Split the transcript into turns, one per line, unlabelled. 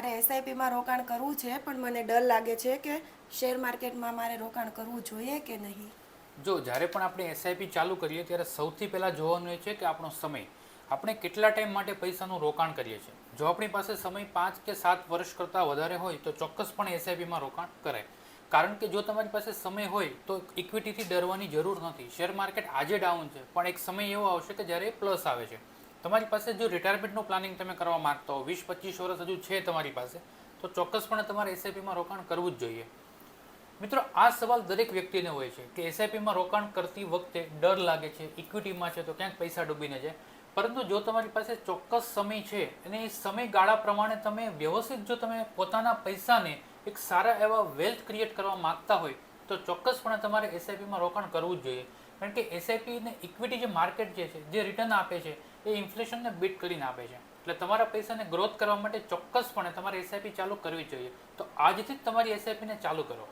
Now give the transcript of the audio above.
મારે એસઆઈપીમાં રોકાણ કરવું છે, પણ મને ડર લાગે છે કે શેર માર્કેટમાં મારે રોકાણ કરવું જોઈએ કે નહીં.
જો જ્યારે પણ આપણે એસઆઈપી ચાલુ કરીએ ત્યારે સૌથી પહેલાં જોવાનું એ છે કે આપણો સમય, આપણે કેટલા ટાઈમ માટે પૈસાનું રોકાણ કરીએ છીએ. જો આપણી પાસે સમય 5 કે 7 વર્ષ કરતાં વધારે હોય તો ચોક્કસપણે એસઆઈપીમાં રોકાણ કરાય. કારણ કે જો તમારી પાસે સમય હોય તો ઇક્વિટીથી ડરવાની જરૂર નથી. શેર માર્કેટ આજે ડાઉન છે, પણ એક સમય એવો આવશે કે જ્યારે પ્લસ આવે છે. તમારી પાસે જો રિટાયરમેન્ટનું પ્લાનિંગ તમે કરવા માગતા હો, 20-25 વર્ષ હજુ છે તમારી પાસે, તો ચોક્કસપણે તમારે એસઆઈપીમાં રોકાણ કરવું જ જોઈએ. મિત્રો, આ સવાલ દરેક વ્યક્તિને હોય છે કે એસઆઈપીમાં રોકાણ કરતી વખતે ડર લાગે છે, ઇક્વિટીમાં છે તો ક્યાંક પૈસા ડૂબીને જાય. પરંતુ જો તમારી પાસે ચોક્કસ સમય છે અને એ સમયગાળા પ્રમાણે તમે વ્યવસ્થિત જો તમે પોતાના પૈસાને એક સારા એવા વેલ્થ ક્રિએટ કરવા માગતા હોય તો ચોક્કસપણે તમારે એસઆઈપીમાં રોકાણ કરવું જ જોઈએ. કારણ કે એસઆઈપી અને ઇક્વિટી જે માર્કેટ જે છે, જે રિટર્ન આપે છે, એ ઇન્ફ્લેશનને બીટ કરીને આપે છે. એટલે તમારા પૈસાને ગ્રોથ કરવા માટે ચોક્કસપણે તમારે એસઆઈપી ચાલુ કરવી જોઈએ. તો આજથી જ તમારી એસઆઈપીને ચાલુ કરો.